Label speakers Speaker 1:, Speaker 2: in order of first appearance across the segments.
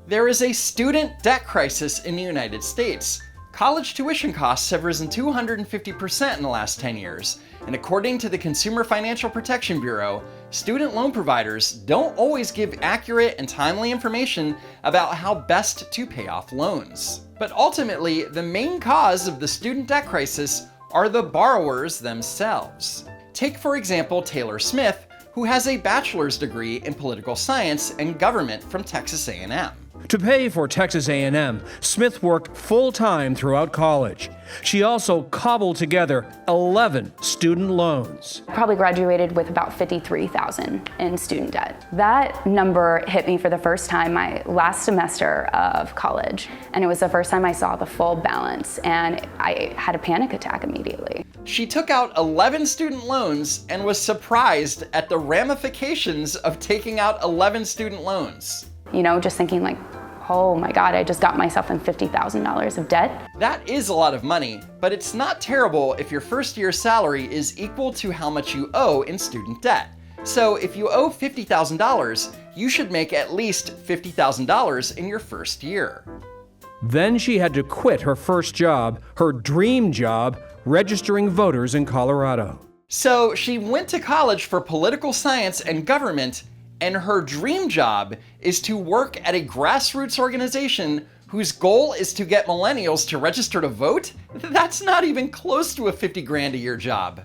Speaker 1: There is a student debt crisis in the United States. College tuition costs have risen 250% in the last 10 years, and according to the Consumer Financial Protection Bureau, student loan providers don't always give accurate and timely information about how best to pay off loans. But ultimately, the main cause of the student debt crisis are the borrowers themselves. Take, for example, Taylor Smith, who has a bachelor's degree in political science and government from Texas A&M.
Speaker 2: To pay for Texas A&M, Smith worked full-time throughout college. She also cobbled together 11 student loans.
Speaker 3: I probably graduated with about $53,000 in student debt. That number hit me for the first time my last semester of college, and it was the first time I saw the full balance, and I had a panic attack immediately.
Speaker 1: She took out 11 student loans and was surprised at the ramifications of taking out 11 student loans.
Speaker 3: You know, just thinking like, oh my God, I just got myself in $50,000 of debt.
Speaker 1: That is a lot of money, but it's not terrible if your first year's salary is equal to how much you owe in student debt. So if you owe $50,000, you should make at least $50,000 in your first year.
Speaker 2: Then she had to quit her first job, her dream job, registering voters in Colorado.
Speaker 1: So she went to college for political science and government, and her dream job is to work at a grassroots organization whose goal is to get millennials to register to vote? That's not even close to a 50 grand a year job.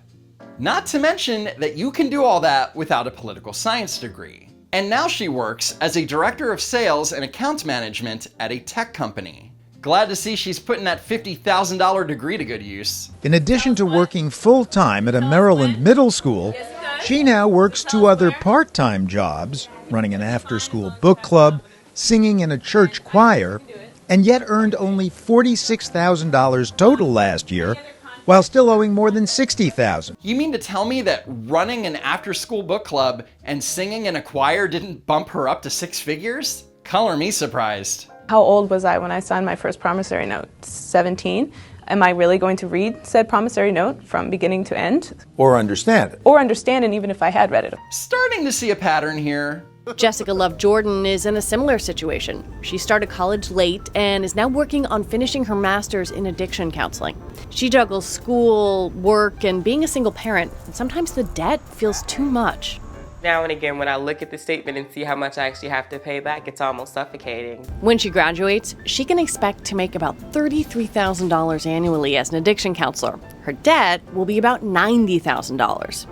Speaker 1: Not to mention that you can do all that without a political science degree. And now she works as a director of sales and account management at a tech company. Glad to see she's putting that $50,000 degree to good use.
Speaker 4: In addition to working full-time at a Maryland middle school, she now works 2 other part-time jobs, running an after-school book club, singing in a church choir, and yet earned only $46,000 total last year, while still owing more than $60,000.
Speaker 1: You mean to tell me that running an after-school book club and singing in a choir didn't bump her up to 6 figures? Color me surprised.
Speaker 5: How old was I when I signed my first promissory note? 17. Am I really going to read said promissory note from beginning to end?
Speaker 4: Or understand it.
Speaker 5: Or understand it even if I had read it.
Speaker 1: Starting to see a pattern here.
Speaker 6: Jessica Love Jordan is in a similar situation. She started college late and is now working on finishing her master's in addiction counseling. She juggles school, work, and being a single parent, and sometimes the debt feels too much.
Speaker 7: Now and again, when I look at the statement and see how much I actually have to pay back, it's almost suffocating.
Speaker 6: When she graduates, she can expect to make about $33,000 annually as an addiction counselor. Her debt will be about $90,000.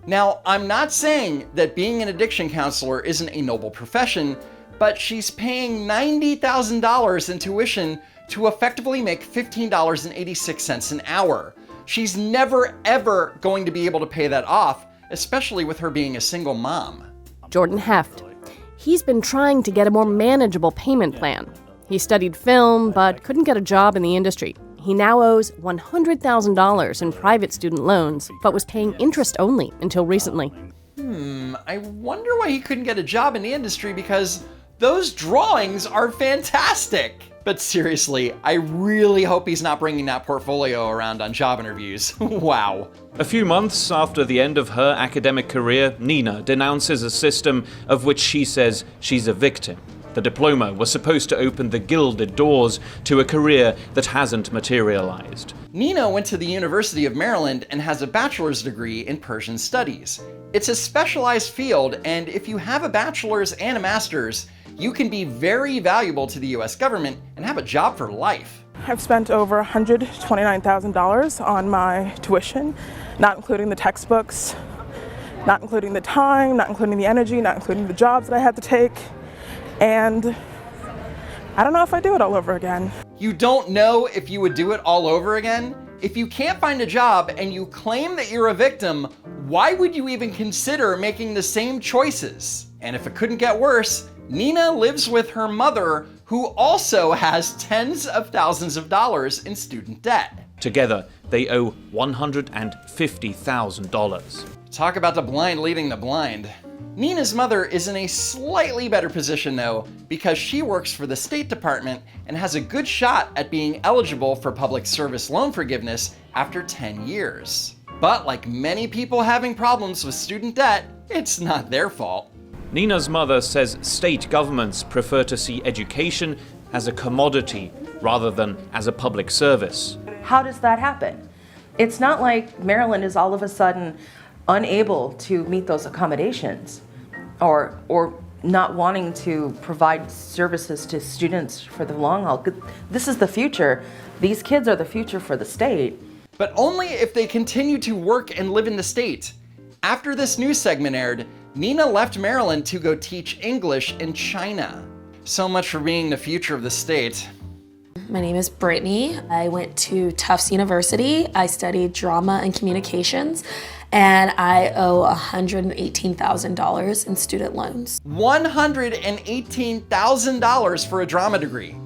Speaker 1: Now, I'm not saying that being an addiction counselor isn't a noble profession, but she's paying $90,000 in tuition to effectively make $15.86 an hour. She's never, ever going to be able to pay that off, especially with her being a single mom.
Speaker 6: Jordan Heft. He's been trying to get a more manageable payment plan. He studied film, but couldn't get a job in the industry. He now owes $100,000 in private student loans, but was paying interest only until recently.
Speaker 1: I wonder why he couldn't get a job in the industry, because those drawings are fantastic. But seriously, I really hope he's not bringing that portfolio around on job interviews. Wow.
Speaker 8: A few months after the end of her academic career, Nina denounces a system of which she says she's a victim. The diploma was supposed to open the gilded doors to a career that hasn't materialized.
Speaker 1: Nina went to the University of Maryland and has a bachelor's degree in Persian studies. It's a specialized field, and if you have a bachelor's and a master's, you can be very valuable to the US government and have a job for life.
Speaker 9: I've spent over $129,000 on my tuition, not including the textbooks, not including the time, not including the energy, not including the jobs that I had to take. And I don't know if I'd do it all over again.
Speaker 1: You don't know if you would do it all over again? If you can't find a job and you claim that you're a victim, why would you even consider making the same choices? And if it couldn't get worse, Nina lives with her mother, who also has tens of thousands of dollars in student debt.
Speaker 8: Together, they owe $150,000.
Speaker 1: Talk about the blind leading the blind. Nina's mother is in a slightly better position though, because she works for the State Department and has a good shot at being eligible for public service loan forgiveness after 10 years. But like many people having problems with student debt, it's not their fault.
Speaker 8: Nina's mother says state governments prefer to see education as a commodity rather than as a public service.
Speaker 10: How does that happen? It's not like Maryland is all of a sudden unable to meet those accommodations or not wanting to provide services to students for the long haul. This is the future. These kids are the future for the state.
Speaker 1: But only if they continue to work and live in the state. After this news segment aired, Nina left Maryland to go teach English in China. So much for being the future of the state.
Speaker 11: My name is Brittany. I went to Tufts University. I studied drama and communications, and I owe $118,000 in student loans.
Speaker 1: $118,000 for a drama degree.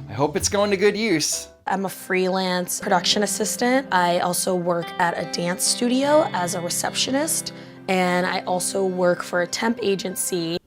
Speaker 1: I hope it's going to good use.
Speaker 11: I'm a freelance production assistant. I also work at a dance studio as a receptionist, and I also work for a temp agency.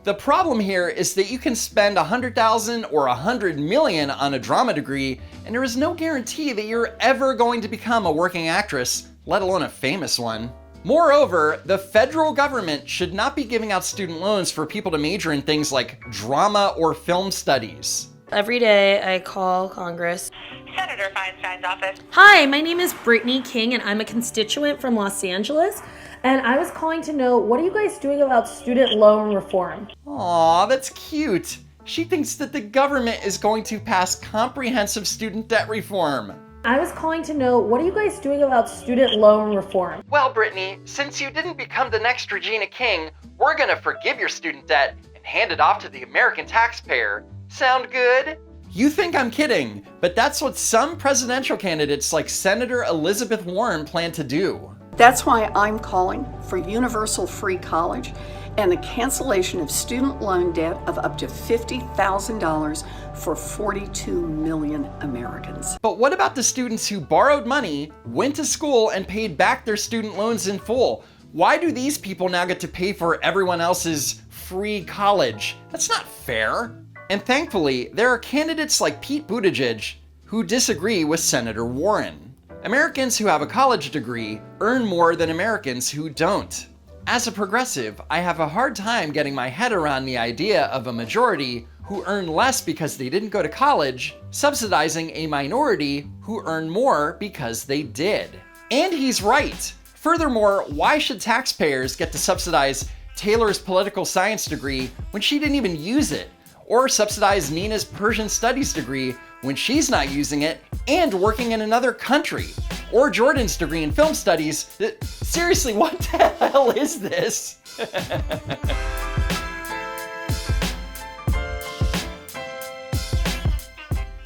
Speaker 1: The problem here is that you can spend $100,000 or $100 million on a drama degree, and there is no guarantee that you're ever going to become a working actress, let alone a famous one. Moreover, the federal government should not be giving out student loans for people to major in things like drama or film studies.
Speaker 11: Every day I call Congress.
Speaker 12: Senator Feinstein's office.
Speaker 11: Hi, my name is Brittany King, and I'm a constituent from Los Angeles. And I was calling to know, what are you guys doing about student loan reform?
Speaker 1: Aw, that's cute. She thinks that the government is going to pass comprehensive student debt reform.
Speaker 11: I was calling to know, what are you guys doing about student loan reform?
Speaker 1: Well, Brittany, since you didn't become the next Regina King, we're gonna forgive your student debt and hand it off to the American taxpayer. Sound good? You think I'm kidding, but that's what some presidential candidates like Senator Elizabeth Warren plan to do.
Speaker 13: That's why I'm calling for universal free college and the cancellation of student loan debt of up to $50,000 for 42 million Americans.
Speaker 1: But what about the students who borrowed money, went to school, and paid back their student loans in full? Why do these people now get to pay for everyone else's free college? That's not fair. And thankfully, there are candidates like Pete Buttigieg who disagree with Senator Warren. Americans who have a college degree earn more than Americans who don't. As a progressive, I have a hard time getting my head around the idea of a majority who earn less because they didn't go to college, subsidizing a minority who earn more because they did. And he's right. Furthermore, why should taxpayers get to subsidize Taylor's political science degree when she didn't even use it? Or subsidize Nina's Persian studies degree when she's not using it and working in another country? Or Jordan's degree in film studies. Seriously, what the hell is this?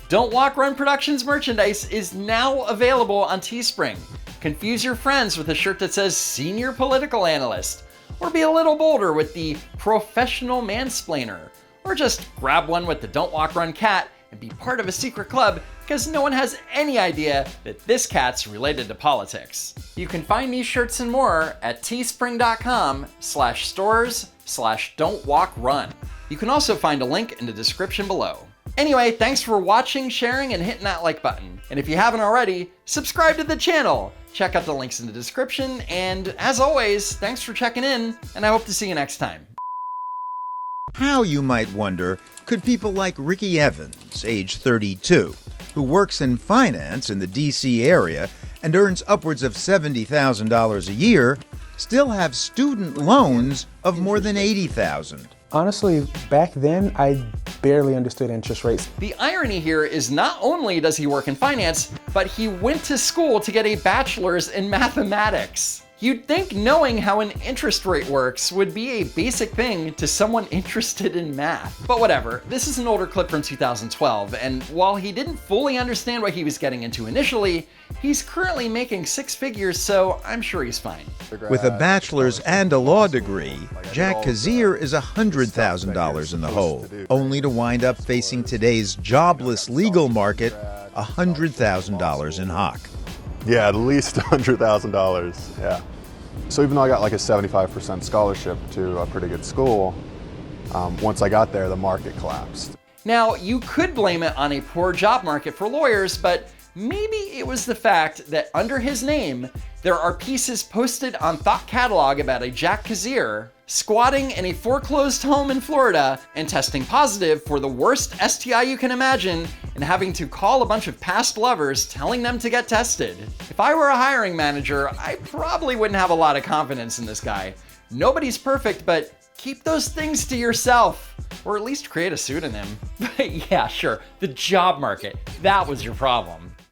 Speaker 1: Don't Walk Run Productions merchandise is now available on Teespring. Confuse your friends with a shirt that says Senior Political Analyst, or be a little bolder with the Professional Mansplainer, or just grab one with the Don't Walk Run cat and be part of a secret club because no one has any idea that this cat's related to politics. You can find these shirts and more at teespring.com/stores/don'twalkrun. You can also find a link in the description below. Anyway, thanks for watching, sharing, and hitting that like button. And if you haven't already, subscribe to the channel. Check out the links in the description, and as always, thanks for checking in, and I hope to see you next time.
Speaker 4: How, you might wonder, could people like Ricky Evans, age 32, who works in finance in the D.C. area and earns upwards of $70,000 a year, still have student loans of more than $80,000?
Speaker 14: Honestly, back then, I barely understood interest rates.
Speaker 1: The irony here is not only does he work in finance, but he went to school to get a bachelor's in mathematics. You'd think knowing how an interest rate works would be a basic thing to someone interested in math. But whatever, this is an older clip from 2012, and while he didn't fully understand what he was getting into initially, he's currently making six figures, so I'm sure he's fine.
Speaker 4: With a bachelor's and a law degree, Jack Kazir is $100,000 in the hole, only to wind up facing today's jobless legal market, $100,000 in hock.
Speaker 15: Yeah, at least $100,000, yeah. So even though I got like a 75% scholarship to a pretty good school, once I got there, the market collapsed.
Speaker 1: Now, you could blame it on a poor job market for lawyers, but Maybe it was the fact that under his name, there are pieces posted on Thought Catalog about a Jack Kazir squatting in a foreclosed home in Florida and testing positive for the worst STI you can imagine and having to call a bunch of past lovers telling them to get tested. If I were a hiring manager, I probably wouldn't have a lot of confidence in this guy. Nobody's perfect, but keep those things to yourself, or at least create a pseudonym. But yeah, sure, the job market, that was your problem.